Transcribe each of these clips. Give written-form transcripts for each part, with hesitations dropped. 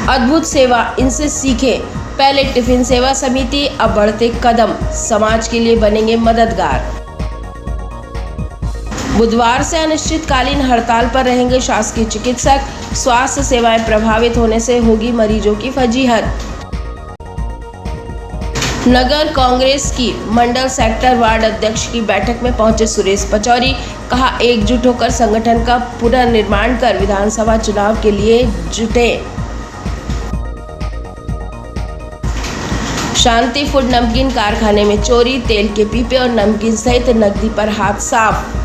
अद्भुत सेवा, इनसे सीखे। पहले टिफिन सेवा समिति, अब बढ़ते कदम समाज के लिए बनेंगे मददगार। बुधवार से अनिश्चितकालीन हड़ताल पर रहेंगे शासकीय चिकित्सक। स्वास्थ्य सेवाएं प्रभावित होने से होगी मरीजों की फजीहत। नगर कांग्रेस की मंडल सेक्टर वार्ड अध्यक्ष की बैठक में पहुंचे सुरेश पचौरी। कहा, एकजुट होकर संगठन का पुनर्निर्माण कर विधानसभा चुनाव के लिए जुटे। शांति फूड नमकीन कारखाने में चोरी, तेल के पीपे और नमकीन सहित नकदी पर हाथ साफ।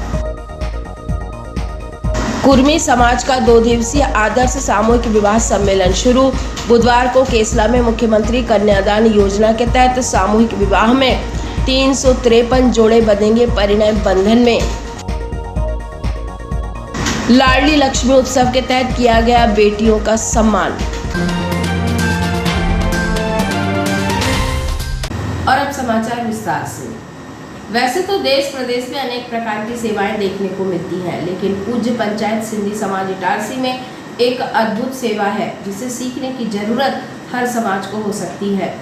कुर्मी समाज का 2 दिवसीय आदर्श सामूहिक विवाह सम्मेलन शुरू। बुधवार को केसला में मुख्यमंत्री कन्यादान योजना के तहत सामूहिक विवाह में 353 जोड़े बंधेंगे परिणय बंधन में। लाडली लक्ष्मी उत्सव के तहत किया गया बेटियों का सम्मान। और अब समाचार विस्तार से। वैसे तो देश प्रदेश में अनेक प्रकार की सेवाएं देखने को मिलती हैं, लेकिन पूज्य पंचायत सिंधी समाज इटारसी में एक अद्भुत सेवा है जिसे सीखने की जरूरत हर समाज को हो सकती है।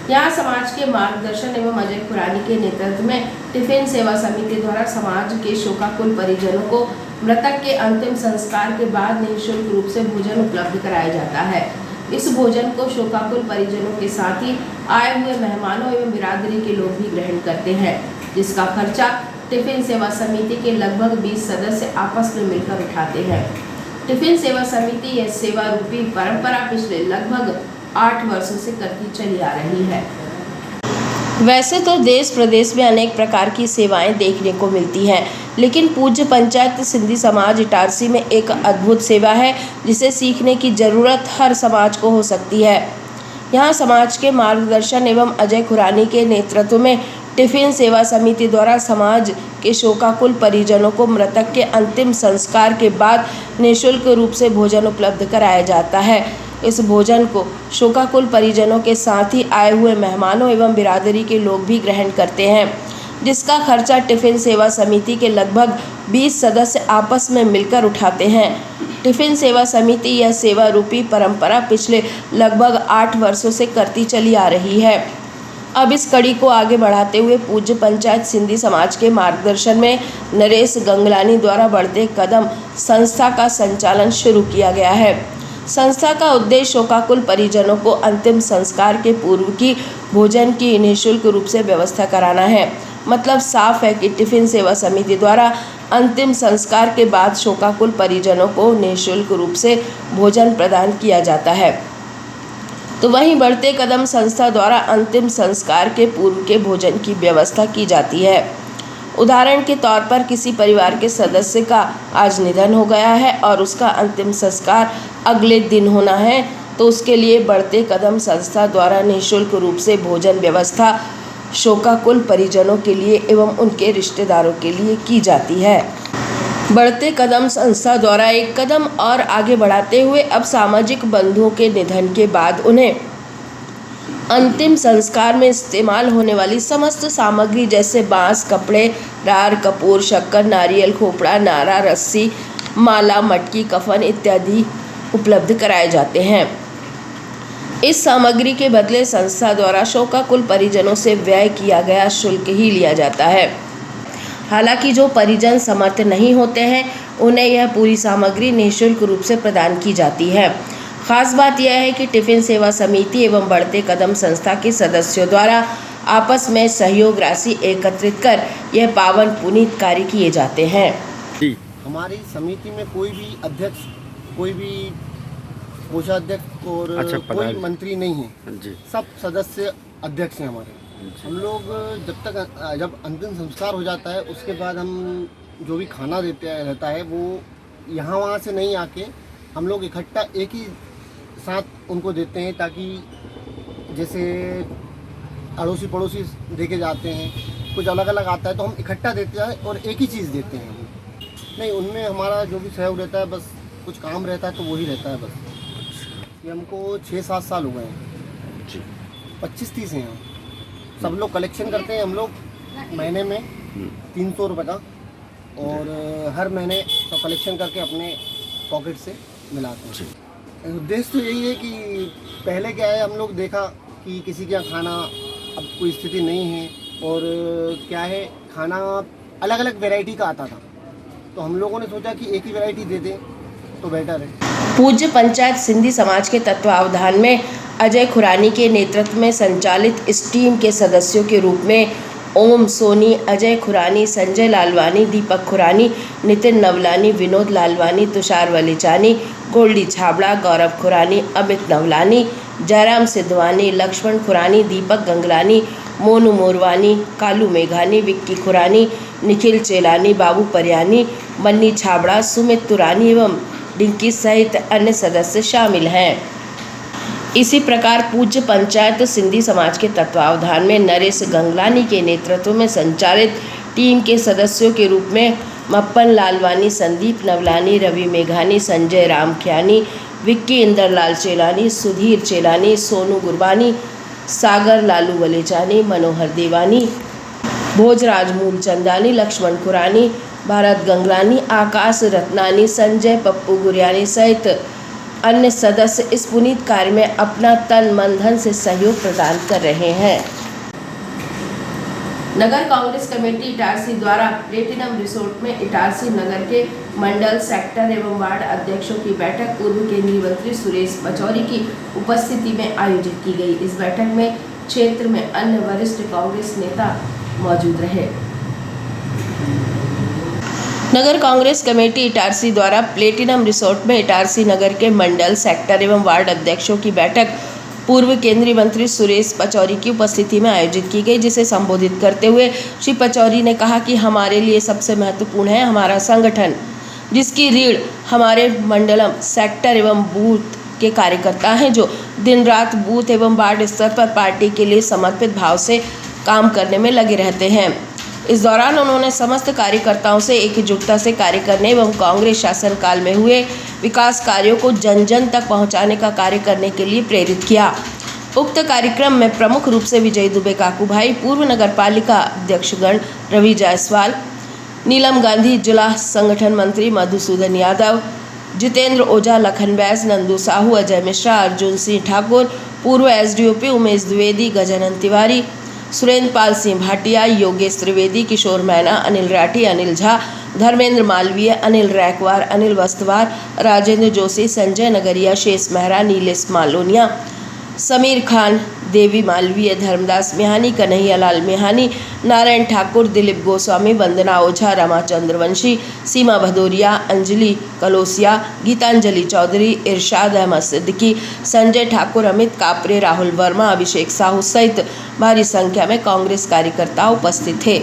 यहाँ समाज के मार्गदर्शन एवं अजय खुरानी के नेतृत्व में टिफिन सेवा समिति द्वारा समाज के शोकाकुल परिजनों को मृतक के अंतिम संस्कार के बाद निःशुल्क रूप से भोजन उपलब्ध कराया जाता है। इस भोजन को शोकाकुल परिजनों के साथ ही आए हुए मेहमानों एवं बिरादरी के लोग भी ग्रहण करते हैं, जिसका खर्चा टिफिन सेवा समिति के लगभग 20 सदस्य आपस में मिलकर उठाते हैं। टिफिन सेवा समिति यह सेवा रूपी परंपरा पिछले लगभग 8 वर्षों से करती चली आ रही है। वैसे तो देश प्रदेश में अनेक प्रकार की सेवाएं देखने को मिलती हैं, लेकिन पूज्य पंचायत सिंधी समाज इटारसी में एक अद्भुत सेवा है जिसे सीखने की जरूरत हर समाज को हो सकती है। यहाँ समाज के मार्गदर्शन एवं अजय खुरानी के नेतृत्व में टिफिन सेवा समिति द्वारा समाज के शोकाकुल परिजनों को मृतक के अंतिम संस्कार के बाद निःशुल्क रूप से भोजन उपलब्ध कराया जाता है। इस भोजन को शोकाकुल परिजनों के साथ ही आए हुए मेहमानों एवं बिरादरी के लोग भी ग्रहण करते हैं, जिसका खर्चा टिफिन सेवा समिति के लगभग 20 सदस्य आपस में मिलकर उठाते हैं। टिफिन सेवा समिति यह सेवा रूपी परंपरा पिछले लगभग 8 वर्षों से करती चली आ रही है। अब इस कड़ी को आगे बढ़ाते हुए पूज्य पंचायत सिंधी समाज के मार्गदर्शन में नरेश गंगलानी द्वारा बढ़ते कदम संस्था का संचालन शुरू किया गया है। संस्था का उद्देश्य शोकाकुल परिजनों को अंतिम संस्कार के पूर्व की भोजन की निःशुल्क रूप से व्यवस्था कराना है। मतलब साफ है कि टिफिन सेवा समिति द्वारा अंतिम संस्कार के बाद शोकाकुल परिजनों को निःशुल्क रूप से भोजन प्रदान किया जाता है, तो वहीं बढ़ते कदम संस्था द्वारा अंतिम संस्कार के पूर्व के भोजन की व्यवस्था की जाती है। उदाहरण के तौर पर किसी परिवार के सदस्य का आज निधन हो गया है और उसका अंतिम संस्कार अगले दिन होना है, तो उसके लिए बढ़ते कदम संस्था द्वारा निःशुल्क रूप से भोजन व्यवस्था शोकाकुल परिजनों के लिए एवं उनके रिश्तेदारों के लिए की जाती है। बढ़ते कदम संस्था द्वारा एक कदम और आगे बढ़ाते हुए अब सामाजिक बंधुओं के निधन के बाद उन्हें अंतिम संस्कार में इस्तेमाल होने वाली समस्त सामग्री जैसे बांस, कपड़े, रार, कपूर, शक्कर, नारियल, खोपड़ा, नारा, रस्सी, माला, मटकी, कफन इत्यादि उपलब्ध कराए जाते हैं। इस सामग्री के बदले संस्था द्वारा शोकाकुल परिजनों से व्यय किया गया शुल्क ही लिया जाता है। हालांकि जो परिजन समर्थ नहीं होते हैं उन्हें यह पूरी सामग्री निःशुल्क रूप से प्रदान की जाती है। खास बात यह है कि टिफिन सेवा समिति एवं बढ़ते कदम संस्था के सदस्यों द्वारा आपस में सहयोग राशि एकत्रित कर यह पावन पुनीत कार्य किए जाते हैं। हमारी समिति में कोई भी अध्यक्ष, कोई भी कोषाध्यक्ष और कोई मंत्री नहीं है जी। सब सदस्य अध्यक्ष हैं हमारे। हम लोग जब अंतिम संस्कार हो जाता है उसके बाद हम जो भी खाना रहता है वो यहाँ वहाँ से नहीं आके हम लोग इकट्ठा एक ही साथ उनको देते हैं, ताकि जैसे अड़ोसी पड़ोसी देके जाते हैं, कुछ अलग अलग आता है तो हम इकट्ठा देते हैं और एक ही चीज़ देते हैं। नहीं, उनमें हमारा जो भी सहयोग रहता है, बस कुछ काम रहता है तो वही रहता है बस। ये हमको 6-7 साल हो गए हैं जी। 25-30 हैं हम। सब लोग कलेक्शन करते हैं। हम लोग महीने में 300 रुपये का, और हर महीने सब कलेक्शन करके अपने पॉकेट से मिलाते हैं। उद्देश्य तो यही है कि पहले क्या है, हम लोग देखा कि किसी के यहाँ खाना अब कोई स्थिति नहीं है, और क्या है, खाना अलग अलग वैरायटी का आता था, तो हम लोगों ने सोचा कि एक ही वैरायटी दे दें तो बेटर है। पूज्य पंचायत सिंधी समाज के तत्वावधान में अजय खुरानी के नेतृत्व में संचालित इस टीम के सदस्यों के रूप में ओम सोनी, अजय खुरानी, संजय लालवानी, दीपक खुरानी, नितिन नवलानी, विनोद लालवानी, तुषार वलेचानी, गोल्डी छाबड़ा, गौरव खुरानी, अमित नवलानी, जयराम सिद्धवानी, लक्ष्मण खुरानी, दीपक गंगलानी, मोनू मोरवानी, कालू मेघानी, विक्की खुरानी, निखिल चेलानी, बाबू परियानी, मन्नी छाबड़ा, सुमित तुरानी एवं डिंकी सहित अन्य सदस्य शामिल हैं। इसी प्रकार पूज्य पंचायत सिंधी समाज के तत्वावधान में नरेश गंगलानी के नेतृत्व में संचालित टीम के सदस्यों के रूप में मप्पन लालवानी, संदीप नवलानी, रवि मेघानी, संजय रामख्यानी, विक्की इंदरलाल चेलानी, सुधीर चेलानी, सोनू गुरबानी, सागर लालू वलेचानी, मनोहर देवानी, भोजराज मूलचंदानी, लक्ष्मण खुरानी, भारत गंगलानी, आकाश रत्नानी, संजय पप्पू गुरियानी सहित अन्य सदस्य इस पुनीत कार्य में अपना तन मन धन से सहयोग प्रदान कर रहे हैं। नगर कांग्रेस कमेटी इटारसी द्वारा प्लेटिनम रिसोर्ट में इटारसी नगर के मंडल, सेक्टर एवं वार्ड अध्यक्षों की बैठक पूर्व केंद्रीय मंत्री सुरेश पचौरी की उपस्थिति में आयोजित की गई। इस बैठक में क्षेत्र में अन्य वरिष्ठ कांग्रेस नेता मौजूद रहे। नगर कांग्रेस कमेटी इटारसी द्वारा प्लेटिनम रिसोर्ट में इटारसी नगर के मंडल, सेक्टर एवं वार्ड अध्यक्षों की बैठक पूर्व केंद्रीय मंत्री सुरेश पचौरी की उपस्थिति में आयोजित की गई, जिसे संबोधित करते हुए श्री पचौरी ने कहा कि हमारे लिए सबसे महत्वपूर्ण है हमारा संगठन, जिसकी रीढ़ हमारे मंडलम, सेक्टर एवं बूथ के कार्यकर्ता हैं, जो दिन रात बूथ एवं वार्ड स्तर पर पार्टी के लिए समर्पित भाव से काम करने में लगे रहते हैं। इस दौरान उन्होंने समस्त कार्यकर्ताओं से एकजुटता से कार्य करने एवं कांग्रेस शासनकाल में हुए विकास कार्यों को जन जन तक पहुंचाने का कार्य करने के लिए प्रेरित किया। उक्त कार्यक्रम में प्रमुख रूप से विजय दुबे काकूभाई, पूर्व नगर पालिका अध्यक्षगण रवि जायसवाल, नीलम गांधी, जिला संगठन मंत्री मधुसूदन यादव, जितेंद्र ओझा, लखन बैस, नंदू साहू, अजय मिश्रा, अर्जुन सिंह ठाकुर, पूर्व एसडीओपी उमेश द्विवेदी, गजानन तिवारी, सुरेंद्र पाल सिंह भाटिया, योगेश त्रिवेदी, किशोर मैना, अनिल राठी, अनिल झा, धर्मेंद्र मालवीय, अनिल रैकवार, अनिल वस्तवार, राजेंद्र जोशी, संजय नगरिया, शेष मेहरा, नीलेश मालोनिया, समीर खान, देवी मालवीय, धर्मदास मिहानी, कन्हैयालाल मिहानी, नारायण ठाकुर, दिलीप गोस्वामी, वंदना ओझा, रमा चंद्रवंशी, सीमा भदौरिया, अंजलि कलोसिया, गीतांजलि चौधरी, इरशाद अहमद सिद्दीकी, संजय ठाकुर, अमित कापरे, राहुल वर्मा, अभिषेक साहू सहित भारी संख्या में कांग्रेस कार्यकर्ता उपस्थित थे।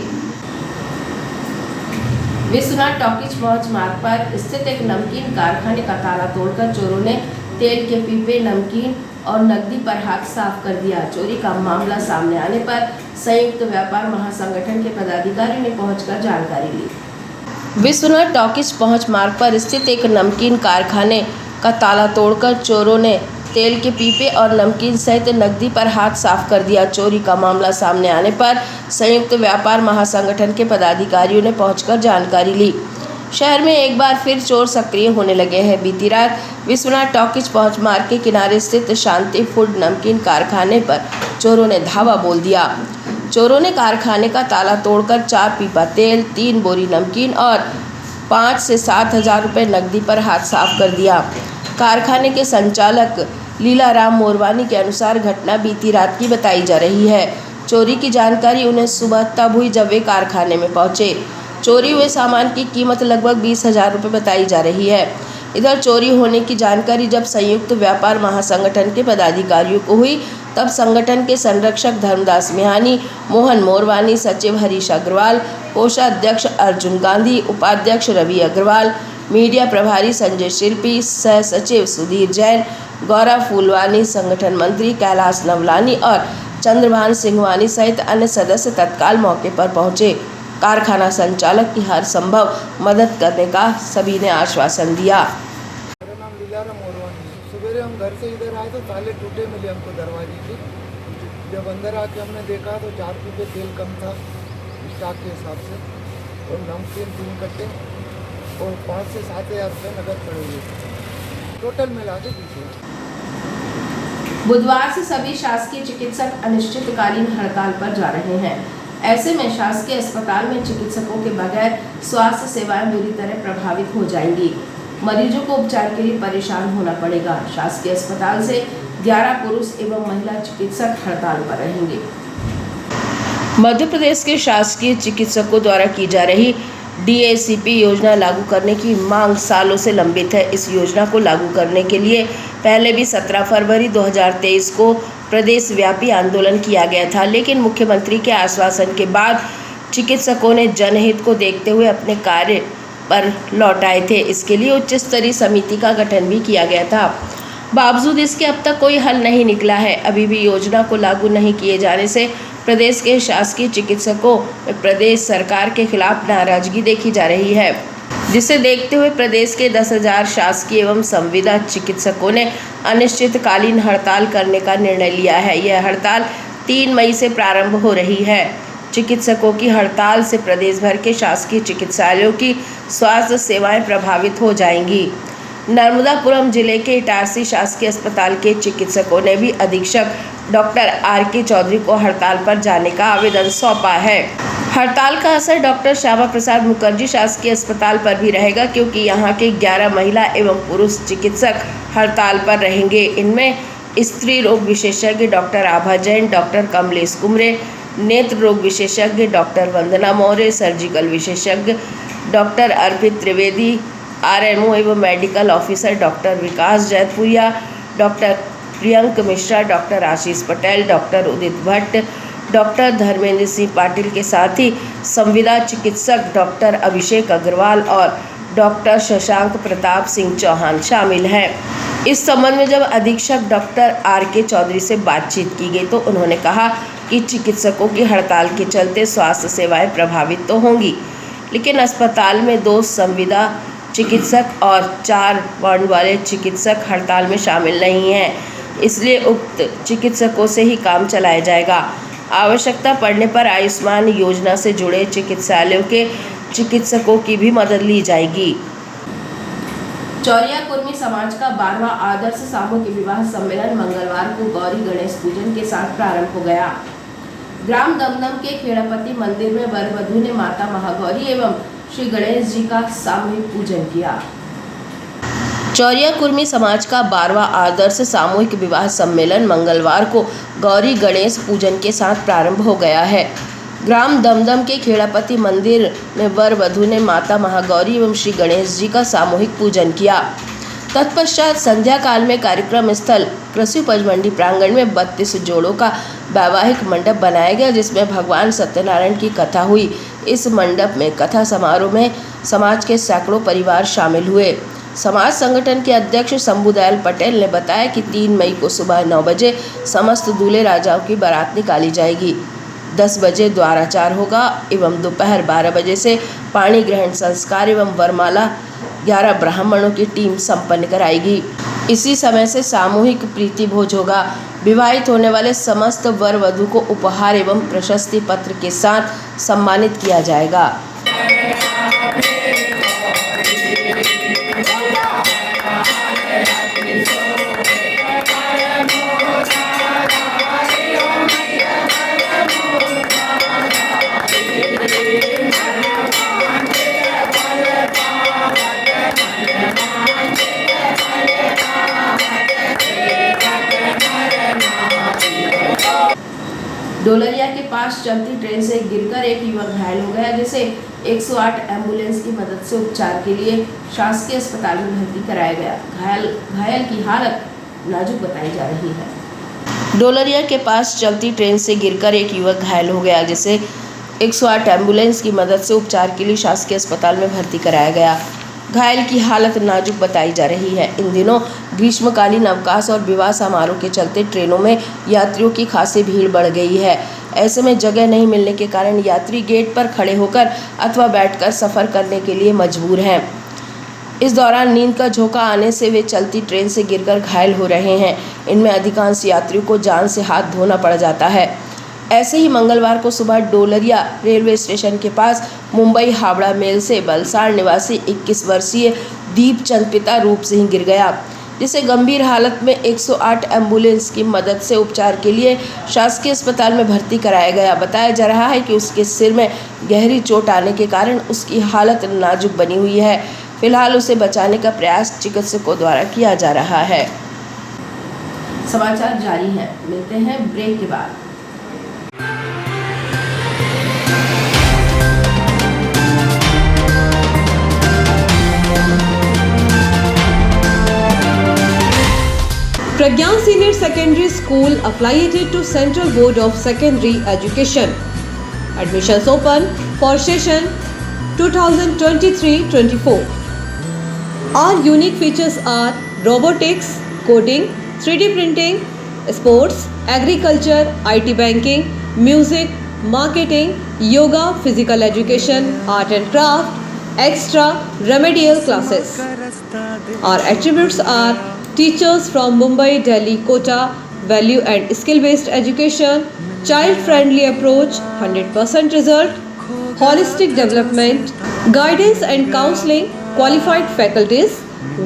विश्वनाथ टॉकीज पहुंच मार्ग पर स्थित एक नमकीन कारखाने का ताला तोड़कर चोरों ने तेल के पीपे, नमकीन और नकदी पर हाथ साफ कर दिया। चोरी का मामला सामने आने पर संयुक्त व्यापार महासंगठन के पदाधिकारियों ने पहुंचकर जानकारी ली। विश्वनाथ टॉकीज पहुंच मार्ग पर स्थित एक नमकीन कारखाने का ताला तोड़कर चोरों ने तेल के पीपे और नमकीन सहित नकदी पर हाथ साफ कर दिया। चोरी का मामला सामने आने पर संयुक्त व्यापार महासंगठन के पदाधिकारियों ने पहुंचकर जानकारी ली। शहर में एक बार फिर चोर सक्रिय होने लगे हैं। बीती रात विश्वनाथ टॉकीज पहुंच मार्ग के किनारे स्थित शांति फूड नमकीन कारखाने पर चोरों ने धावा बोल दिया। चोरों ने कारखाने का ताला तोड़कर 4 पीपा तेल, 3 बोरी नमकीन और 5 से 7 हज़ार रुपये नकदी पर हाथ साफ कर दिया। कारखाने के संचालक लीलाराम मोरवानी के अनुसार घटना बीती रात की बताई जा रही है। चोरी की जानकारी उन्हें सुबह तब हुई जब वे कारखाने में पहुंचे। चोरी हुए सामान की कीमत लगभग 20 हज़ार रुपये बताई जा रही है। इधर चोरी होने की जानकारी जब संयुक्त व्यापार महासंगठन के पदाधिकारियों को हुई, तब संगठन के संरक्षक धर्मदास मिहानी, मोहन मोरवानी, सचिव हरीश अग्रवाल, कोषाध्यक्ष अर्जुन गांधी, उपाध्यक्ष रवि अग्रवाल, मीडिया प्रभारी संजय शिल्पी, सह सचिव सुधीर जैन, गौरव फूलवानी, संगठन मंत्री कैलाश नवलानी और चंद्रभान सिंहवानी सहित अन्य सदस्य तत्काल मौके पर पहुंचे। कारखाना संचालक की हर संभव मदद करने का सभी ने आश्वासन दिया। मेरा नाम लीलाराम मोरवानी। सवेरे हम घर से इधर आए तो ताले टूटे मिले हमको दरवाजे के। जब अंदर आके हमने देखा तो 4 पीपे तेल कम था स्टॉक के हिसाब से, और नमकीन 3 कट्टे और 5 से 7 हज़ार रुपये नकद पड़े हुए थे। टोटल मिला के 20,000। बुधवार से सभी शासकीय चिकित्सक अनिश्चितकालीन हड़ताल पर जा रहे हैं। ऐसे में शासकीय अस्पताल में चिकित्सकों के बगैर स्वास्थ्य सेवाएं बुरी तरह प्रभावित हो जाएंगी। मरीजों को उपचार के लिए परेशान होना पड़ेगा। शासकीय अस्पताल से 11 पुरुष एवं महिला चिकित्सक हड़ताल पर रहेंगे। मध्य प्रदेश के शासकीय चिकित्सकों द्वारा की जा रही DACP योजना लागू करने की मांग सालों से लंबित है। इस योजना को लागू करने के लिए पहले भी 17 फरवरी 2023 को प्रदेश व्यापी आंदोलन किया गया था, लेकिन मुख्यमंत्री के आश्वासन के बाद चिकित्सकों ने जनहित को देखते हुए अपने कार्य पर लौट आए थे। इसके लिए उच्च स्तरीय समिति का गठन भी किया गया था। बावजूद इसके अब तक कोई हल नहीं निकला है। अभी भी योजना को लागू नहीं किए जाने से प्रदेश के शासकीय चिकित्सकों में प्रदेश सरकार के खिलाफ नाराजगी देखी जा रही है, जिसे देखते हुए प्रदेश के 10,000 शासकीय एवं संविदा चिकित्सकों ने अनिश्चितकालीन हड़ताल करने का निर्णय लिया है। यह हड़ताल 3 मई से प्रारंभ हो रही है। चिकित्सकों की हड़ताल से प्रदेश भर के शासकीय चिकित्सालयों की स्वास्थ्य सेवाएं प्रभावित हो जाएंगी। नर्मदापुरम जिले के इटारसी शासकीय अस्पताल के चिकित्सकों ने भी अधीक्षक डॉक्टर RK चौधरी को हड़ताल पर जाने का आवेदन सौंपा है। हड़ताल का असर डॉक्टर श्यामा प्रसाद मुखर्जी शासकीय अस्पताल पर भी रहेगा, क्योंकि यहां के 11 महिला एवं पुरुष चिकित्सक हड़ताल पर रहेंगे। इनमें स्त्री रोग विशेषज्ञ डॉक्टर आभा जैन, डॉक्टर कमलेश कुमरे, नेत्र रोग विशेषज्ञ डॉक्टर वंदना मौर्य, सर्जिकल विशेषज्ञ डॉक्टर अर्पित त्रिवेदी, RMO एवं मेडिकल ऑफिसर डॉक्टर विकास जैतपुरिया, डॉक्टर प्रियंक मिश्रा, डॉक्टर आशीष पटेल, डॉक्टर उदित भट्ट, डॉक्टर धर्मेंद्र सिंह पाटिल के साथ ही संविदा चिकित्सक डॉक्टर अभिषेक अग्रवाल और डॉक्टर शशांक प्रताप सिंह चौहान शामिल हैं। इस संबंध में जब अधीक्षक डॉक्टर RK चौधरी से बातचीत की गई तो उन्होंने कहा कि चिकित्सकों की हड़ताल के चलते स्वास्थ्य सेवाएं प्रभावित तो होंगी, लेकिन अस्पताल में 2 संविदा चिकित्सक और 4 वार्ड वाले चिकित्सक हड़ताल में शामिल नहीं हैं, इसलिए उक्त चिकित्सकों से ही काम चलाया जाएगा। आवश्यकता पड़ने पर आयुष्मान योजना से जुड़े चिकित्सालयों के चिकित्सकों की भी मदद ली जाएगी। चौरिया कुर्मी समाज का 12वां आदर्श सामूहिक विवाह सम्मेलन मंगलवार को गौरी गणेश पूजन के साथ प्रारंभ हो गया। ग्राम दमदम के खेड़ापति मंदिर में वर वधू ने माता महागौरी एवं श्री गणेश जी का सामूहिक पूजन किया। चौरिया कुर्मी समाज का 12वां आदर्श सामूहिक विवाह सम्मेलन मंगलवार को गौरी गणेश पूजन के साथ प्रारंभ हो गया है। ग्राम दमदम के खेड़ापति मंदिर में वर वधू ने माता महागौरी एवं श्री गणेश जी का सामूहिक पूजन किया। तत्पश्चात संध्या काल में कार्यक्रम स्थल कृषि उपज मंडी प्रांगण में 32 जोड़ों का वैवाहिक मंडप बनाया गया, जिसमें भगवान सत्यनारायण की कथा हुई। इस मंडप में कथा समारोह में समाज के सैकड़ों परिवार शामिल हुए। समाज संगठन के अध्यक्ष शंभुदयाल पटेल ने बताया कि 3 मई को सुबह 9 बजे समस्त दूल्हे राजाओं की बारात निकाली जाएगी। 10 बजे द्वाराचार होगा एवं दोपहर 12 बजे से पाणी ग्रहण संस्कार एवं वरमाला 11 ब्राह्मणों की टीम संपन्न कराएगी। इसी समय से सामूहिक प्रीति भोज होगा। विवाहित होने वाले समस्त वर वधू को उपहार एवं प्रशस्ति पत्र के साथ सम्मानित किया जाएगा। डोलरिया के पास चलती ट्रेन से गिरकर एक युवक घायल हो गया, जिसे 108 एम्बुलेंस की मदद से उपचार के लिए शासकीय अस्पताल में भर्ती कराया गया। घायल की हालत नाजुक बताई जा रही है। डोलरिया के पास चलती ट्रेन से गिरकर एक युवक घायल हो गया, जिसे 108 एम्बुलेंस की मदद से उपचार के लिए शासकीय अस्पताल में भर्ती कराया गया। घायल की हालत नाजुक बताई जा रही है। इन दिनों ग्रीष्मकालीन अवकाश और विवाह समारोह के चलते ट्रेनों में यात्रियों की खासी भीड़ बढ़ गई है। ऐसे में जगह नहीं मिलने के कारण यात्री गेट पर खड़े होकर अथवा बैठकर सफ़र करने के लिए मजबूर हैं। इस दौरान नींद का झोंका आने से वे चलती ट्रेन से गिरकर घायल हो रहे हैं। इनमें अधिकांश यात्रियों को जान से हाथ धोना पड़ जाता है। ऐसे ही मंगलवार को सुबह डोलरिया रेलवे स्टेशन के पास मुंबई हावड़ा मेल से बलसाड़ निवासी 21 वर्षीय दीपचंद पिता रूप सिंह गिर गया। जिसे गंभीर हालत में 108 एम्बुलेंस की मदद से उपचार के लिए शासकीय अस्पताल में भर्ती कराया गया। बताया जा रहा है कि उसके सिर में गहरी चोट आने के कारण उसकी हालत नाजुक बनी हुई है। फिलहाल उसे बचाने का प्रयास चिकित्सकों द्वारा किया जा रहा है। समाचार जारी है, मिलते हैं ब्रेक के बाद। Pragyan Senior Secondary School affiliated to Central Board of Secondary Education. Admissions open for session 2023-24. Our unique features are robotics, coding, 3D printing, sports, agriculture, IT banking, music, marketing, yoga, physical education, art and craft, extra remedial classes. Our attributes are teachers from Mumbai, Delhi, Kota, value and skill-based education, child-friendly approach, 100% result, holistic development, guidance and counseling, qualified faculties,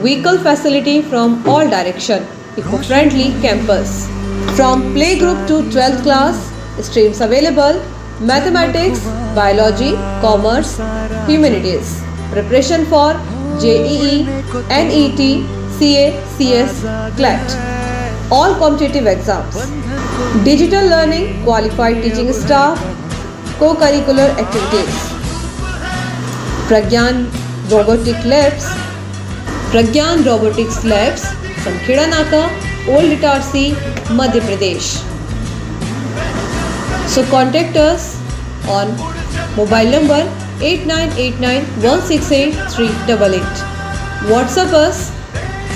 vehicle facility from all direction, eco-friendly campus. From playgroup to 12th class, streams available, mathematics, biology, commerce, humanities. Preparation for JEE, NET, CA, CS, CLET. All competitive exams. Digital learning, qualified teaching staff, co-curricular activities. Pragyan Robotic Labs. Pragyan Robotics Labs, Samkheda Naka, Old Itarsi, Madhya Pradesh. So contact us on mobile number 8989168388. WhatsApp us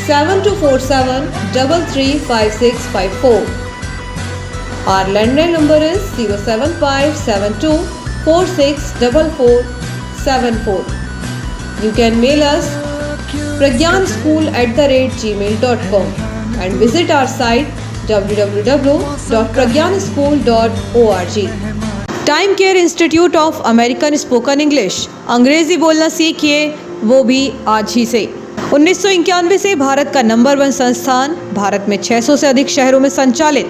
7247335654. Our landline number is 07572464474. You can mail us pragyanschool@gmail.com and visit our site www.pragyanschool.org. Time care institute of American spoken English, अंग्रेजी बोलना सीखिए वो भी आज ही से। 1991 से भारत का number 1 संस्थान, भारत में 600 से अधिक शहरों में संचालित।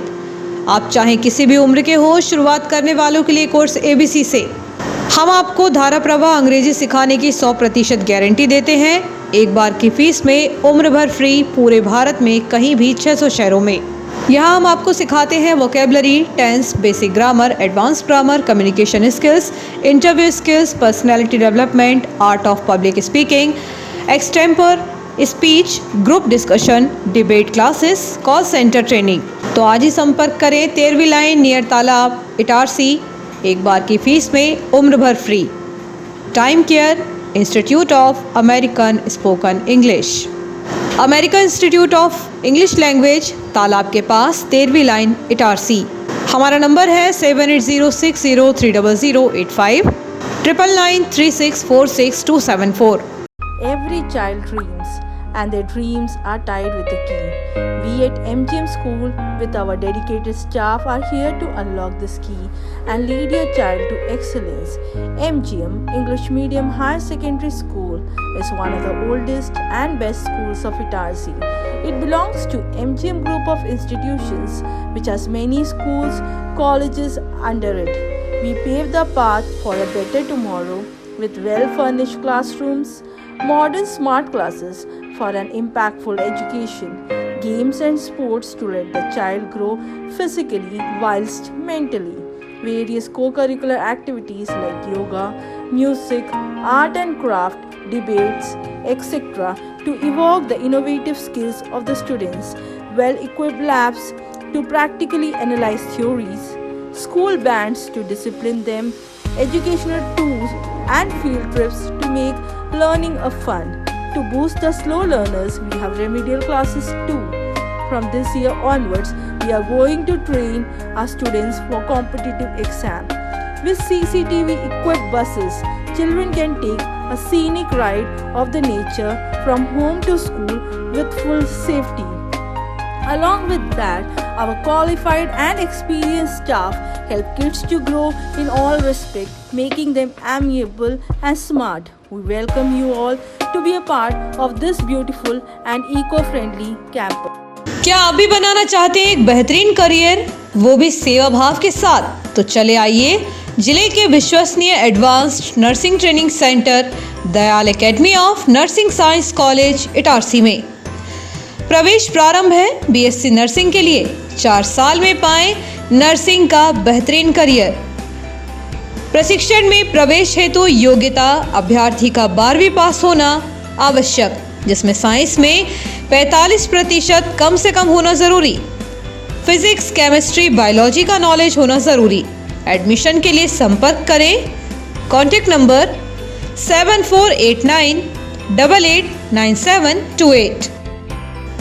आप चाहे किसी भी उम्र के हो, शुरुआत करने वालों के लिए कोर्स ABC से हम आपको धारा प्रवाह अंग्रेजी सिखाने की 100% गारंटी देते हैं। एक बार की फीस में उम्र भर फ्री, पूरे भारत में कहीं भी 600 शहरों में। यहाँ हम आपको सिखाते हैं vocabulary, tense, basic grammar, advance grammar, communication skills, interview skills, personality development, art of public speaking, extempore speech, group discussion, debate classes, call centre training. तो आज ही संपर्क करें 13वीं लाइन नियर तालाब, इटारसी। एक बार की फीस में उम्र भर free. Time care institute of American spoken English, American institute of English language, तालाब के पास, 13वीं लाइन, इटारसी। हमारा नंबर है 7806030085 9993646274। Every child dreams, and their dreams are tied with a key. We at MGM School, with our dedicated staff, are here to unlock this key and lead your child to excellence. MGM English Medium Higher Secondary School is one of the oldest and best schools of Itarsi. It belongs to MGM Group of Institutions, which has many schools, colleges under it. We pave the path for a better tomorrow with well-furnished classrooms, modern smart classes for an impactful education, games and sports to let the child grow physically whilst mentally, various co-curricular activities like yoga, music, art and craft, debates, etc. to evoke the innovative skills of the students, well-equipped labs to practically analyze theories, school bands to discipline them, educational tools and field trips to make learning a fun. To boost the slow learners, we have remedial classes too. From this year onwards, we are going to train our students for competitive exam. With CCTV equipped buses, children can take a scenic ride of the nature from home to school with full safety. Along with that, our qualified and experienced staff help kids to grow in all respects, making them amiable and smart. We welcome you all to be a part of this beautiful and eco-friendly campus. क्या आप भी बनाना चाहते हैं एक बेहतरीन career, वो भी सेवा भाव के साथ? तो चले आइए जिले के विश्वसनीय advanced nursing training centre Dayal academy of nursing science college Itarsi में। प्रवेश प्रारंभ है बीएससी नर्सिंग के लिए। 4 साल में पाएं नर्सिंग का बेहतरीन करियर। प्रशिक्षण में प्रवेश हेतु योग्यता अभ्यर्थी का 12वीं पास होना आवश्यक, जिसमें साइंस में 45% कम से कम होना जरूरी। फिजिक्स, केमिस्ट्री, बायोलॉजी का नॉलेज होना जरूरी। एडमिशन के लिए संपर्क करें। Contact number 7489889728।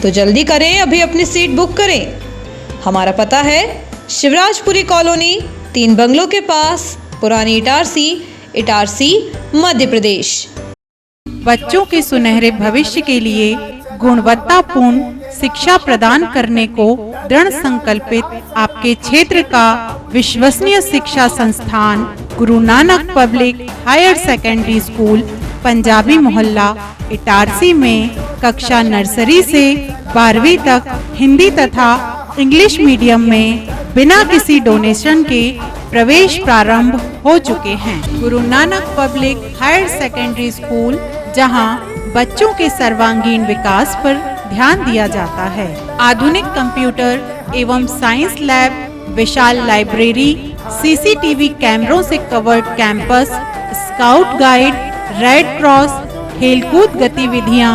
तो जल्दी करें, अभी अपनी सीट बुक करें। हमारा पता है शिवराजपुरी कॉलोनी, 3 बंगलों के पास, पुरानी इटारसी, इटारसी, मध्य प्रदेश। बच्चों के सुनहरे भविष्य के लिए गुणवत्तापूर्ण शिक्षा प्रदान करने को दृढ़ संकल्पित आपके क्षेत्र का विश्वसनीय शिक्षा संस्थान Guru Nanak public higher secondary school, Punjabi Mohalla, Itarsi में कक्षा नर्सरी से 12वीं तक हिंदी तथा इंग्लिश मीडियम में बिना किसी डोनेशन के प्रवेश प्रारंभ हो चुके हैं। Guru Nanak public higher secondary school, जहां बच्चों के सर्वांगीण विकास पर ध्यान दिया जाता है। आधुनिक कंप्यूटर एवं साइंस लैब, विशाल लाइब्रेरी, सीसीटीवी कैमरों से covered campus, scout guide, red cross, खेलकूद गतिविधियां,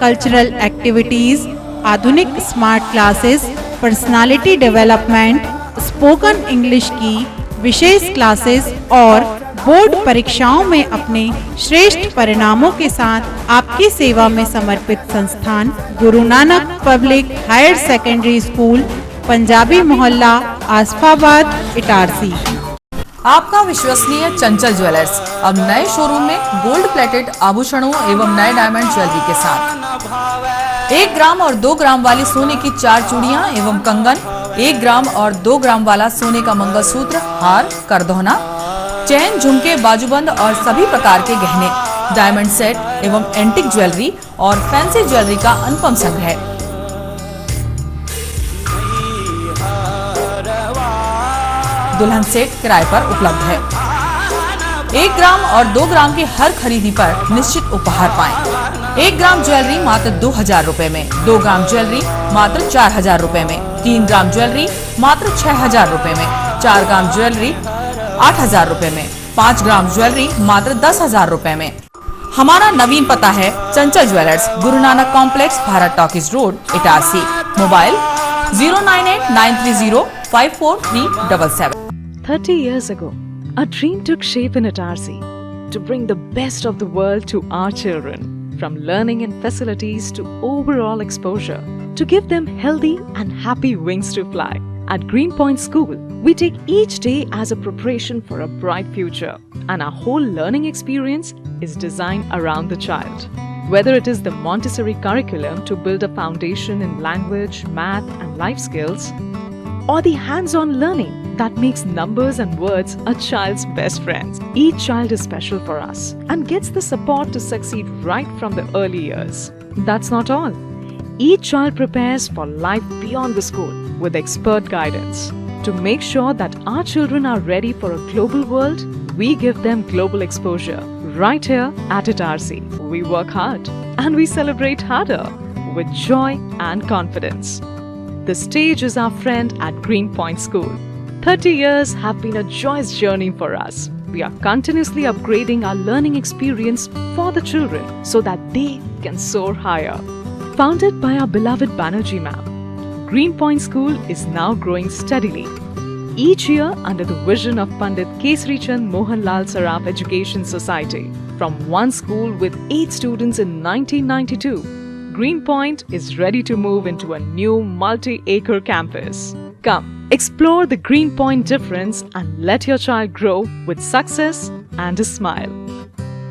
कल्चरल एक्टिविटीज, आधुनिक smart classes, personality development, spoken English की विशेष क्लासेस और बोर्ड परीक्षाओं में अपने श्रेष्ठ परिणामों के साथ आपकी सेवा में समर्पित संस्थान Guru Nanak public higher secondary school, Punjabi Mohalla, Asafabad, Itarsi. आपका विश्वसनीय चंचल ज्वेलर्स अब नए शोरूम में गोल्ड प्लेटेड आभूषणों एवं नए डायमंड ज्वेलरी के साथ 1 ग्राम और 2 ग्राम वाली सोने की 4 चूड़ियां एवं कंगन, 1 ग्राम और 2 ग्राम वाला सोने का मंगलसूत्र, हार, करधौना, चैन, झुमके, बाजूबंद और सभी प्रकार के गहने, डायमंड सेट एवं एंटिक ज्वेलरी और फैंसी ज्वेलरी का अनुपम संग्रह। दुल्हन सेट किराए पर उपलब्ध है। 1 ग्राम और 2 ग्राम की हर खरीदी पर निश्चित उपहार पाएं। 1 ग्राम ज्वेलरी मात्र 2000 रुपए में, 2 ग्राम ज्वेलरी मात्र 4000 रुपए में, 3 ग्राम ज्वेलरी मात्र 6000 रुपए में, 4 ग्राम ज्वेलरी 8000 रुपए में, 5 ग्राम ज्वेलरी मात्र 10000 रुपए में। हमारा नवीन पता है चंचल jewellers, Guru Nanak complex, Bharat talkies road, Itarsi. Mobile 09893054377। 30 years ago, a dream took shape in Itarsi to bring the best of the world to our children, from learning and facilities to overall exposure, to give them healthy and happy wings to fly. At Greenpoint School, we take each day as a preparation for a bright future, and our whole learning experience is designed around the child. Whether it is the Montessori curriculum to build a foundation in language, math, and life skills, or the hands-on learning that makes numbers and words a child's best friends. Each child is special for us and gets the support to succeed right from the early years. That's not all. Each child prepares for life beyond the school with expert guidance. To make sure that our children are ready for a global world, we give them global exposure right here at Itarsi. We work hard and we celebrate harder with joy and confidence. The stage is our friend at Greenpoint School. 30 years have been a joyous journey for us. We are continuously upgrading our learning experience for the children so that they can soar higher. Founded by our beloved Banerjee ma'am, Greenpoint School is now growing steadily. Each year under the vision of Pandit Kesari Chand Mohanlal Saraf Education Society. From one school with 8 students in 1992, Greenpoint is ready to move into a new multi-acre campus. Come, explore the Greenpoint difference and let your child grow with success and a smile.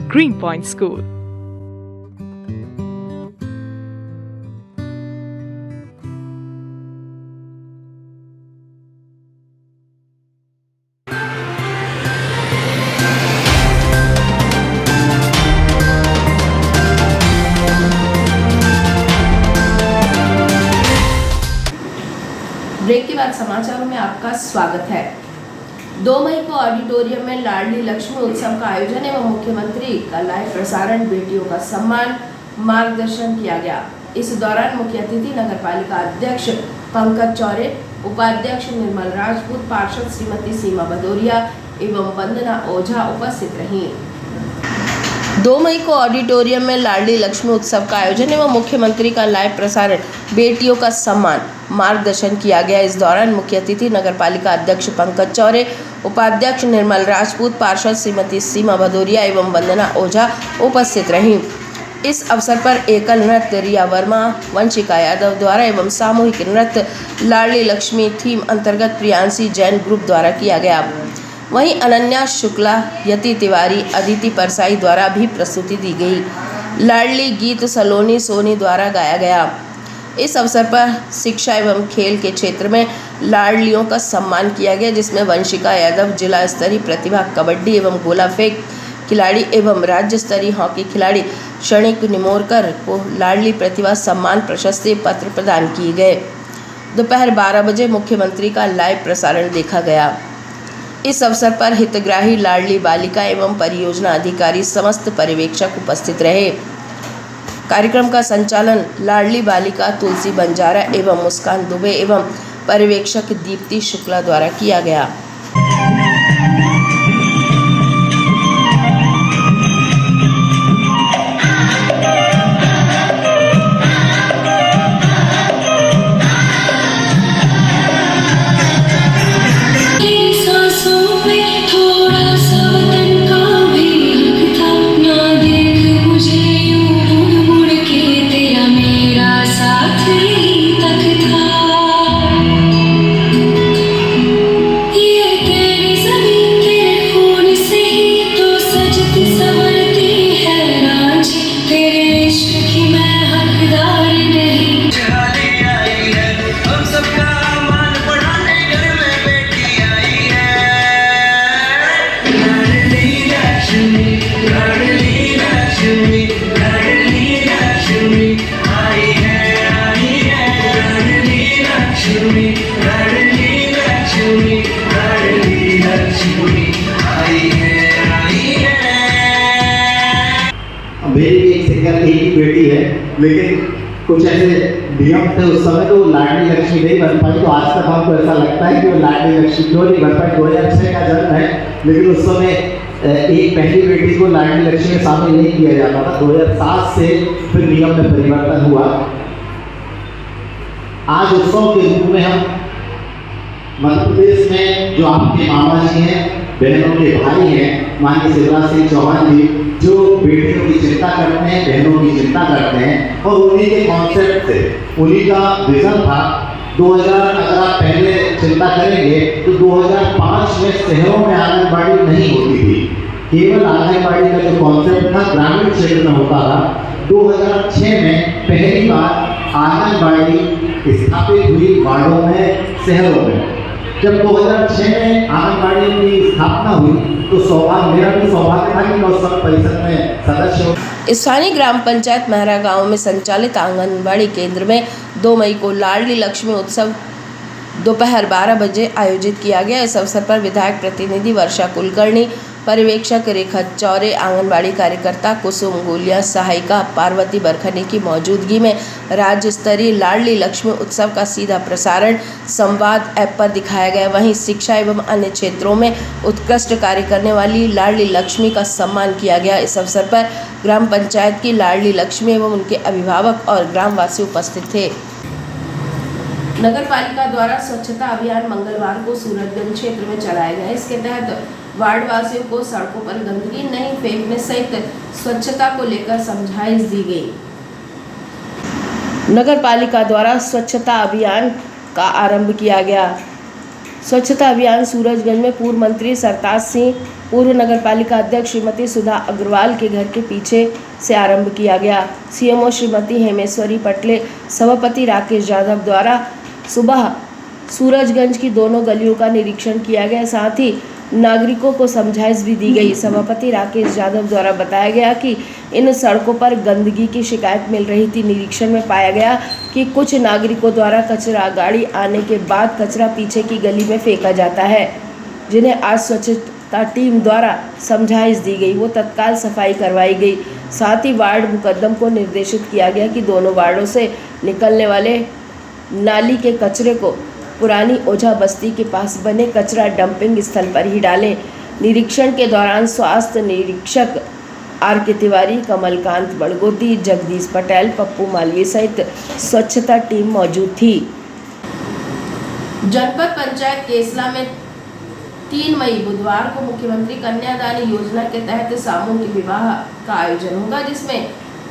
Greenpoint School. Break के बाद समाचारों में आपका स्वागत है। 2 मई को auditorium में लाडली लक्ष्मी उत्सव का आयोजन एवं मुख्यमंत्री का लाइव प्रसारण बेटियों का सम्मान मार्गदर्शन किया गया। इस दौरान मुख्य अतिथि नगर पालिका अध्यक्ष पंकज चौरे, उपाध्यक्ष निर्मल राजपूत, पार्षद श्रीमती सीमा भदौरिया एवं वंदना ओझा उपस्थित रहीं। 2 मई को ऑडिटोरियम में लाडली लक्ष्मी उत्सव का आयोजन एवं मुख्यमंत्री का लाइव प्रसारण बेटियों का सम्मान मार्गदर्शन किया गया। इस दौरान मुख्य अतिथि नगर पालिका अध्यक्ष पंकज चौरे, उपाध्यक्ष निर्मल राजपूत, पार्षद श्रीमती सीमा भदौरिया एवं वंदना ओझा उपस्थित रहीं। इस अवसर पर एकल नृत्य रिया वर्मा, वंशिका यादव द्वारा एवं सामूहिक नृत्य लाडली लक्ष्मी थीम अंतर्गत प्रियांशी जैन ग्रुप द्वारा किया गया। वहीं अनन्या शुक्ला, यति तिवारी, अदिति परसाई द्वारा भी प्रस्तुति दी गई। लाडली गीत सलोनी सोनी द्वारा गाया गया। इस अवसर पर शिक्षा एवं खेल के क्षेत्र में लाडलियों का सम्मान किया गया, जिसमें वंशिका यादव जिला स्तरीय प्रतिभा कबड्डी एवं गोला फेंक खिलाड़ी एवं राज्य स्तरीय हॉकी खिलाड़ी क्षणिक निमोरकर को लाडली प्रतिभा सम्मान प्रशस्ति पत्र प्रदान किए गए। दोपहर 12 बजे मुख्यमंत्री का लाइव प्रसारण देखा गया। इस अवसर पर हितग्राही लाडली बालिका एवं परियोजना अधिकारी समस्त पर्यवेक्षक उपस्थित रहे। कार्यक्रम का संचालन लाडली बालिका तुलसी बंजारा एवं मुस्कान दुबे एवं पर्यवेक्षक दीप्ति शुक्ला द्वारा किया गया। मेरी भी एक सिंगल एक ही बेटी है, लेकिन कुछ ऐसे नियम थे उस समय तो लाडली लक्ष्मी नहीं बन पाई। तो आज तक हमको ऐसा लगता है कि वो लाडली लक्ष्मी क्यों नहीं बन पाई। 2006 का जन्म है, लेकिन उस समय एक पहली बेटी को लाडली लक्ष्मी में शामिल नहीं किया जाता था। 2007 से फिर नियम में परिवर्तन हुआ। आज उत्सव के रूप में हम मध्य प्रदेश में जो आपके मामा जी हैं, बहनों के भाई हैं, माननीय शिवराज सिंह चौहान जी, जो बेटियों की चिंता करते हैं, बहनों की चिंता करते हैं, और उन्हीं के कॉन्सेप्ट से, उन्हीं का विजन था। 2000 अगर आप पहले चिंता करेंगे तो 2005 में शहरों में आंगनबाड़ी नहीं होती थी। केवल आंगनबाड़ी का जो कॉन्सेप्ट था ग्रामीण क्षेत्र में होता था। 2006 में पहली बार आंगनबाड़ी स्थापित हुई वार्डों में, शहरों में। जब 2006 में आंगनबाड़ी की स्थापना हुई तो मेरा भी सौभाग्य था कि मैं उस समय परिषद में सदस्य हूँ। स्थानीय ग्राम पंचायत महरा गांव में संचालित आंगनबाड़ी केंद्र में 2 मई को लाडली लक्ष्मी उत्सव दोपहर 12 बजे आयोजित किया गया। इस अवसर पर विधायक प्रतिनिधि वर्षा कुलकर्णी, पर्यवेक्षक रेखा चौरे, आंगनबाड़ी कार्यकर्ता कुसुम गोलिया, सहायिका पार्वती बरखनी की मौजूदगी में राज्य स्तरीय लाडली लक्ष्मी उत्सव का सीधा प्रसारण संवाद ऐप पर दिखाया गया। वहीं शिक्षा एवं अन्य क्षेत्रों में उत्कृष्ट कार्य करने वाली लाडली लक्ष्मी का सम्मान किया गया। इस अवसर पर ग्राम पंचायत की लाडली लक्ष्मी एवं उनके अभिभावक और ग्रामवासी उपस्थित थे। नगर पालिका द्वारा स्वच्छता अभियान मंगलवार को सूरजगंज क्षेत्र में चलाया गया। इसके तहत वार्ड वासियों को सड़कों पर गंदगी नहीं फेंकने सहित स्वच्छता को लेकर समझाइश दी गई। नगर पालिका द्वारा स्वच्छता अभियान का आरंभ किया गया। स्वच्छता अभियान सूरजगंज में पूर्व मंत्री सरताज सिंह, पूर्व नगर पालिका अध्यक्ष श्रीमती सुधा अग्रवाल के घर के पीछे से आरंभ किया गया। सीएमओ श्रीमती हेमेश्वरी पटले, सभापति राकेश यादव द्वारा सुबह सूरजगंज की दोनों गलियों का निरीक्षण किया गया। साथ ही नागरिकों को समझाइश भी दी गई। सभापति राकेश यादव द्वारा बताया गया कि इन सड़कों पर गंदगी की शिकायत मिल रही थी। निरीक्षण में पाया गया कि कुछ नागरिकों द्वारा कचरा गाड़ी आने के बाद कचरा पीछे की गली में फेंका जाता है, जिन्हें आज स्वच्छता टीम द्वारा समझाइश दी गई। वो तत्काल सफाई करवाई गई। साथ ही वार्ड मुकद्दम को निर्देशित किया गया कि दोनों वार्डों से निकलने वाले नाली के कचरे को पुरानी ओझा बस्ती के पास बने कचरा डंपिंग स्थल पर ही डालें। निरीक्षण के दौरान स्वास्थ्य निरीक्षक आर.के. तिवारी, कमलकांत बड़गोती, जगदीश पटेल, पप्पू मालवीय सहित स्वच्छता टीम मौजूद थी। जनपद पंचायत केसला में 3 मई बुधवार को मुख्यमंत्री कन्यादान योजना के तहत सामूहिक विवाह का आयोजन होगा, जिसमें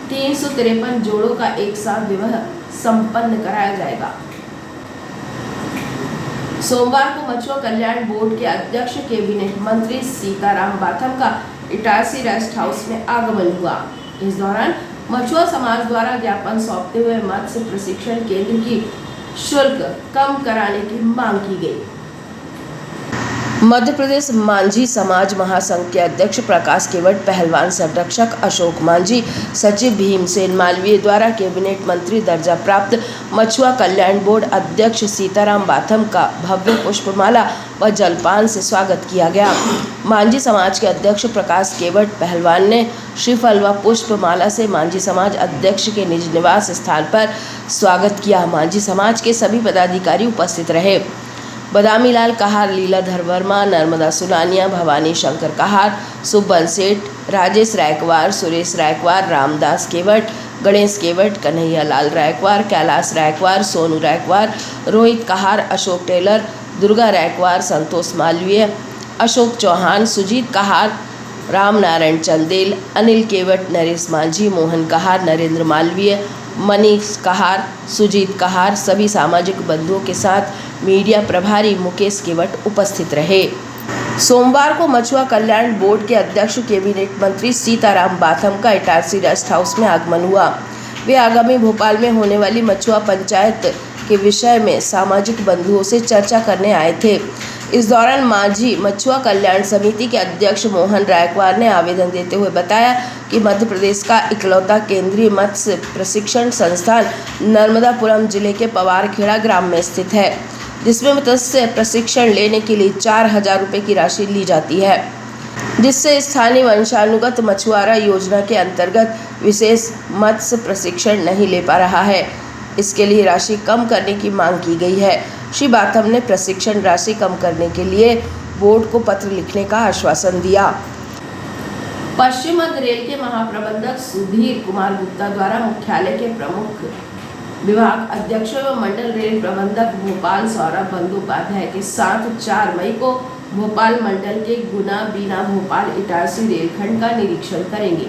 353 जोड़ों का एक साथ विवाह संपन्न कराया जाएगा। सोमवार को मछुआ कल्याण बोर्ड के अध्यक्ष कैबिनेट मंत्री सीताराम बाथम का इटारसी रेस्ट हाउस में आगमन हुआ। इस दौरान मछुआ समाज द्वारा ज्ञापन सौंपते हुए मत्स्य प्रशिक्षण केंद्र की शुल्क कम कराने की मांग की गई। मध्य प्रदेश मांझी समाज महासंघ के अध्यक्ष प्रकाश केवट, पहलवान संरक्षक अशोक मांझी, सचिव भीमसेन मालवीय द्वारा कैबिनेट मंत्री दर्जा प्राप्त मछुआ कल्याण बोर्ड अध्यक्ष सीताराम बाथम का भव्य पुष्पमाला व जलपान से स्वागत किया गया। मांझी समाज के अध्यक्ष प्रकाश केवट, पहलवान ने श्रीफल व पुष्पमाला से मांझी समाज अध्यक्ष के निज निवास स्थान पर स्वागत किया। मांझी समाज के सभी पदाधिकारी उपस्थित रहे। बदामी लाल कहार, लीलाधर वर्मा, नर्मदा सुलानिया, भवानी शंकर कहार, सुब्बन सेठ, राजेश रायकवार, सुरेश रायकवार, रामदास केवट, गणेश केवट, कन्हैया लाल रायकवार, कैलाश रायकवार, सोनू रायकवार, रोहित कहार, अशोक टेलर, दुर्गा रायकवार, संतोष मालवीय, अशोक चौहान, सुजीत कहार, राम नारायण चंदेल, अनिल केवट, नरेश मांझी, मोहन कहार, नरेंद्र मालवीय, मनीष कहार, सुजीत कहार, सभी सामाजिक बंधुओं के साथ मीडिया प्रभारी मुकेश केवट उपस्थित रहे। सोमवार को मछुआ कल्याण बोर्ड के अध्यक्ष कैबिनेट मंत्री सीताराम बाथम का इटारसी रेस्ट हाउस में आगमन हुआ। वे आगामी भोपाल में होने वाली मछुआ पंचायत के विषय में सामाजिक बंधुओं से चर्चा करने आए थे। इस दौरान मांझी मछुआ कल्याण समिति के अध्यक्ष मोहन रायकवार ने आवेदन देते हुए बताया कि मध्य प्रदेश का इकलौता केंद्रीय मत्स्य प्रशिक्षण संस्थान नर्मदापुरम जिले के पवारखेड़ा ग्राम में स्थित है, जिसमें मत्स्य प्रशिक्षण लेने के लिए 4,000 रुपये की राशि ली जाती है, जिससे स्थानीय वंशानुगत मछुआरा योजना के अंतर्गत विशेष मत्स्य प्रशिक्षण नहीं ले पा रहा है। इसके लिए राशि कम करने की मांग की गई है। श्री बाथम ने प्रशिक्षण राशि कम करने के लिए बोर्ड को पत्र लिखने का आश्वासन दिया। पश्चिम मध्य रेल के महाप्रबंधक सुधीर कुमार गुप्ता द्वारा मुख्यालय के प्रमुख विभाग अध्यक्षों एवं मंडल रेल प्रबंधक भोपाल सौरभ बंदोपाध्याय के साथ 4 मई को भोपाल मंडल के गुना बीना भोपाल इटारसी रेलखंड का निरीक्षण करेंगे।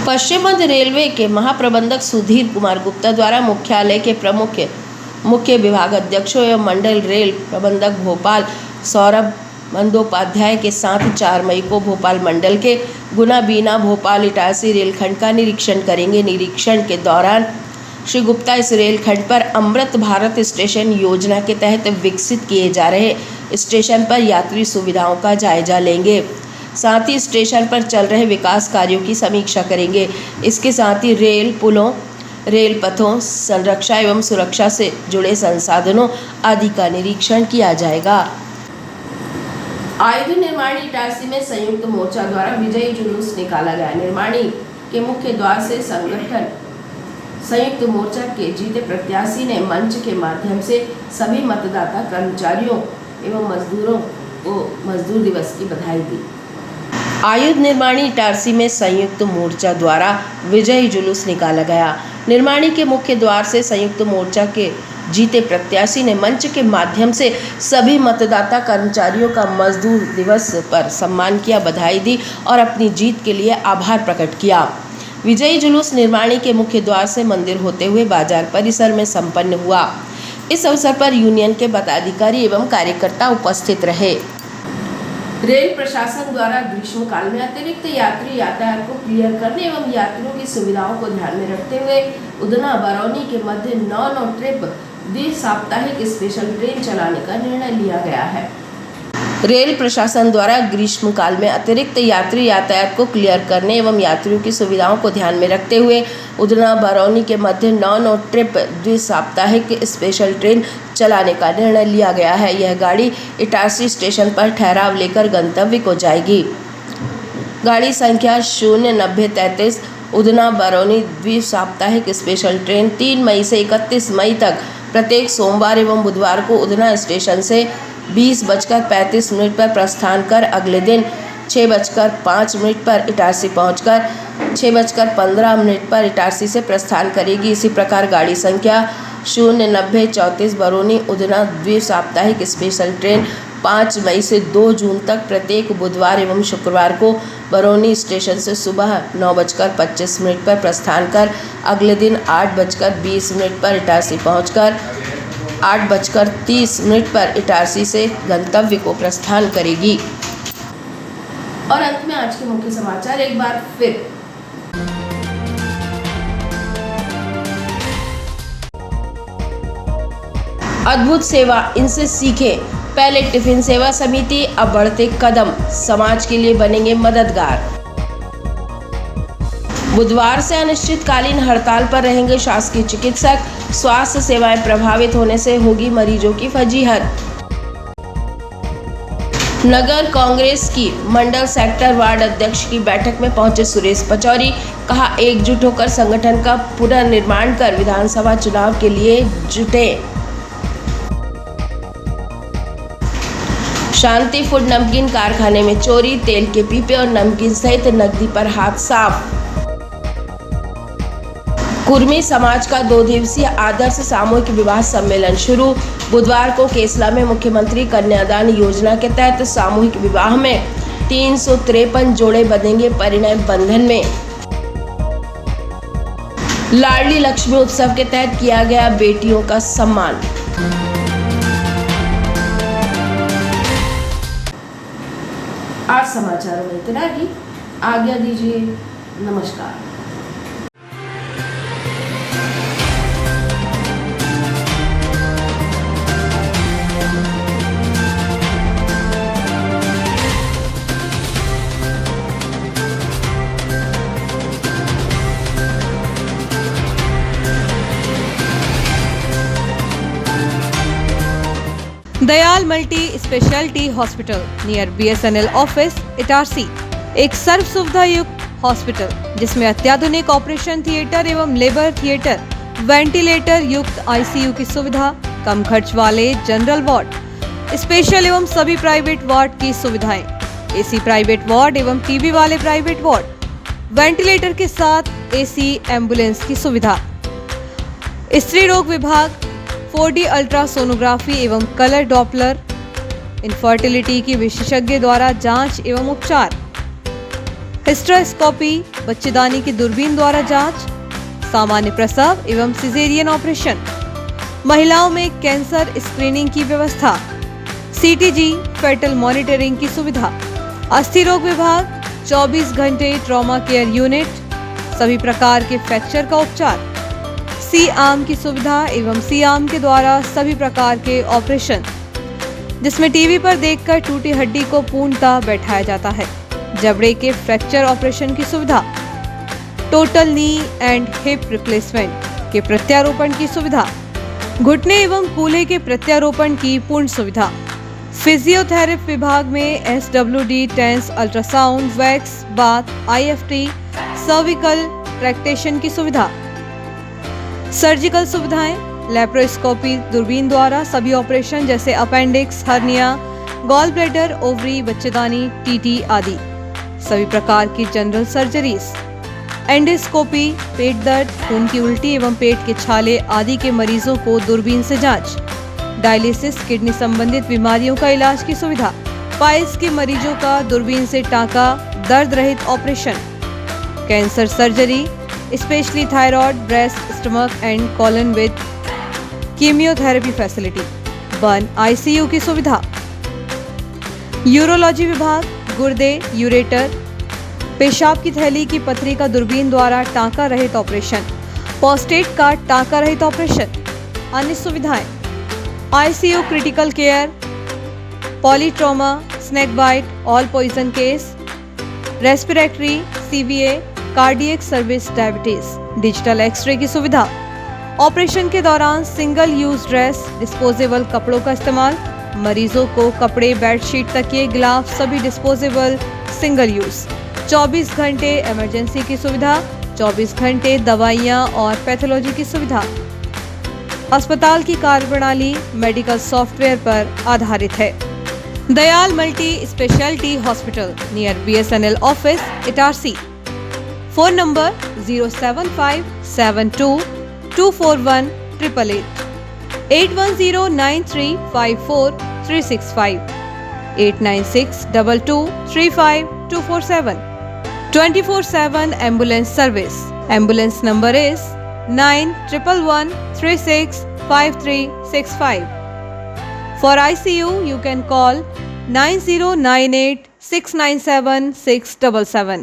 पश्चिम मध्य रेलवे के महाप्रबंधक सुधीर कुमार गुप्ता द्वारा मुख्यालय के प्रमुख मुख्य विभाग अध्यक्षों एवं मंडल रेल प्रबंधक भोपाल सौरभ बंदोपाध्याय के साथ 4 मई को भोपाल मंडल के गुना बीना भोपाल इटारसी रेलखंड का निरीक्षण करेंगे। निरीक्षण के दौरान श्री गुप्ता इस रेलखंड पर अमृत भारत स्टेशन योजना के तहत विकसित किए जा रहे स्टेशन पर यात्री सुविधाओं का जायजा लेंगे। साथ ही स्टेशन पर चल रहे विकास कार्यों की समीक्षा करेंगे। इसके साथ ही रेल पुलों, रेल पथों, संरक्षा एवं सुरक्षा से जुड़े संसाधनों आदि का निरीक्षण किया जाएगा। आयुध निर्माणी इटारसी में संयुक्त मोर्चा द्वारा विजयी जुलूस निकाला गया। निर्माणी के मुख्य द्वार से संगठन संयुक्त मोर्चा के जीते प्रत्याशी ने मंच के माध्यम से सभी मतदाता, कर्मचारियों एवं मजदूरों को मजदूर दिवस की बधाई दी। आयुध निर्माणी इटारसी में संयुक्त मोर्चा द्वारा विजयी जुलूस निकाला गया। निर्माणी के मुख्य द्वार से संयुक्त मोर्चा के जीते प्रत्याशी ने मंच के माध्यम से सभी मतदाता, कर्मचारियों का मजदूर दिवस पर सम्मान किया, बधाई दी और अपनी जीत के लिए आभार प्रकट किया। विजयी जुलूस निर्माणी के मुख्य द्वार से मंदिर होते हुए बाजार परिसर में संपन्न हुआ। इस अवसर पर यूनियन के पदाधिकारी एवं कार्यकर्ता उपस्थित रहे। रेल प्रशासन द्वारा ग्रीष्मकाल में अतिरिक्त यात्री यातायात को क्लियर करने एवं यात्रियों की सुविधाओं को ध्यान में रखते हुए उधना बरौनी के मध्य 9 ट्रिप द्वि-साप्ताहिक स्पेशल ट्रेन चलाने का निर्णय लिया गया है। रेल प्रशासन द्वारा ग्रीष्मकाल में अतिरिक्त यात्री यातायात को क्लियर करने एवं यात्रियों की सुविधाओं को ध्यान में रखते हुए उधना बरौनी के मध्य नॉन ट्रिप द्विसाप्ताहिक स्पेशल ट्रेन चलाने का निर्णय लिया गया है। यह गाड़ी इटारसी स्टेशन पर ठहराव लेकर गंतव्य को जाएगी। गाड़ी संख्या 09033 उधना बरौनी द्विसाप्ताहिक स्पेशल ट्रेन 3 मई से 31 मई तक प्रत्येक सोमवार एवं बुधवार को उधना स्टेशन से 20:35 पर प्रस्थान कर अगले दिन 6:05 पर इटारसी पहुंचकर 6:15 पर इटारसी से प्रस्थान करेगी। इसी प्रकार गाड़ी संख्या 09034 बरौनी उधना द्विसाप्ताहिक स्पेशल ट्रेन 5 मई से 2 जून तक प्रत्येक बुधवार एवं शुक्रवार को बरौनी स्टेशन से सुबह 9:25 पर प्रस्थान कर अगले दिन 8:20 पर इटारसी पहुंचकर 8:30 पर इटारसी से गंतव्य को प्रस्थान करेगी। और अंत में आज के मुख्य समाचार एक बार फिर। अद्भुत सेवा, इनसे सीखें। पहले टिफिन सेवा समिति, अब बढ़ते कदम, समाज के लिए बनेंगे मददगार। बुधवार से अनिश्चितकालीन हड़ताल पर रहेंगे शासकीय चिकित्सक। स्वास्थ्य सेवाएं प्रभावित होने से होगी मरीजों की फजीहत। नगर कांग्रेस की मंडल सेक्टर वार्ड अध्यक्ष की बैठक में पहुंचे सुरेश पचौरी। कहा, एकजुट होकर संगठन का पुनर्निर्माण कर विधानसभा चुनाव के लिए जुटे। शांति फूड नमकीन कारखाने में चोरी, तेल के पीपे और नमकीन सहित नकदी पर हाथ साफ। कुर्मी समाज का 2 दिवसीय आदर्श सामूहिक विवाह सम्मेलन शुरू। बुधवार को केसला में मुख्यमंत्री कन्यादान योजना के तहत सामूहिक विवाह में 353 जोड़े बंधेंगे परिणय बंधन में। लाडली लक्ष्मी उत्सव के तहत किया गया बेटियों का सम्मान। आज समाचारों में इतना ही। आज्ञा दीजिए। नमस्कार। Dayal multi speciality hospital near BSNL office Itarsi एक सर्व सुविधा युक्त हॉस्पिटल जिसमें अत्याधुनिक ऑपरेशन थिएटर एवं लेबर थिएटर, वेंटिलेटर युक्त ICU की सुविधा, कम खर्च वाले जनरल वार्ड, स्पेशल एवं सभी प्राइवेट वार्ड की सुविधाएं, AC प्राइवेट वार्ड एवं TB वाले प्राइवेट वार्ड, वेंटिलेटर के साथ AC एम्बुलेंस की सुविधा, स्त्री रोग विभाग, 4D अल्ट्रासोनोग्राफी एवं कलर डॉपलर, इनफर्टिलिटी की विशेषज्ञ द्वारा जांच एवं उपचार, हिस्टेरोस्कोपी, बच्चेदानी की दूरबीन द्वारा जांच, सामान्य प्रसव एवं सिजेरियन ऑपरेशन, महिलाओं में कैंसर स्क्रीनिंग की व्यवस्था, CTG फेटल मॉनिटरिंग की सुविधा, अस्थि रोग विभाग, 24 घंटे ट्रॉमा केयर यूनिट, सभी प्रकार के फ्रैक्चर का उपचार, C-आर्म की सुविधा एवं C-आर्म के द्वारा सभी प्रकार के ऑपरेशन जिसमें टीवी पर देखकर टूटी हड्डी को पूर्णतः बैठाया जाता है, जबड़े के फ्रैक्चर ऑपरेशन की सुविधा, total knee and hip replacement के प्रत्यारोपण की सुविधा, घुटने एवं कूल्हे के प्रत्यारोपण की पूर्ण सुविधा, फिजियोथेरेपी विभाग में SWD, TENS, ultrasound, wax, bath, IFT, cervical traction की सुविधा, सर्जिकल सुविधाएं, लेप्रोस्कोपी दूरबीन द्वारा सभी ऑपरेशन जैसे appendix, hernia, gall bladder, ovary, बच्चेदानी, TT आदि, सभी प्रकार की जनरल सर्जरीज, एंडोस्कोपी, पेट दर्द, खून की उल्टी एवं पेट के छाले आदि के मरीजों को दूरबीन से जांच, डायलिसिस, किडनी संबंधित बीमारियों का इलाज की सुविधा, पाइल्स के मरीजों का दूरबीन से टांका, दर्द रहित operation, cancer surgery, specially thyroid, breast, stomach and colon with chemotherapy facility, burn ICU की सुविधा, यूरोलॉजी विभाग, गुर्दे, यूरेटर, पेशाब की थैली की पथरी का दूरबीन द्वारा टांका रहित ऑपरेशन, प्रोस्टेट का टांका रहित ऑपरेशन, अन्य सुविधाएं, ICU critical care, polytrauma, snake bite, all poison case, respiratory, CVA, cardiac service, diabetes, digital x-ray की सुविधा। ऑपरेशन के दौरान सिंगल यूज ड्रेस, डिस्पोजेबल कपड़ों का इस्तेमाल। मरीजों को कपड़े, बेडशीट, तकिए, ग्लाव सभी डिस्पोजेबल, सिंगल यूज। 24 घंटे इमरजेंसी की सुविधा, 24 घंटे दवाइयाँ और पैथोलॉजी की सुविधा। अस्पताल की कार्यप्रणाली मेडिकल सॉफ्टवेयर पर आधारित है। Dayal multi speciality hospital near BSNL office, Itarsi. Phone number 07572241888, 8109354365, 8962235247. 24/7 ambulance service. Ambulance number is 9111365365. For ICU, you can call 9098 697 677.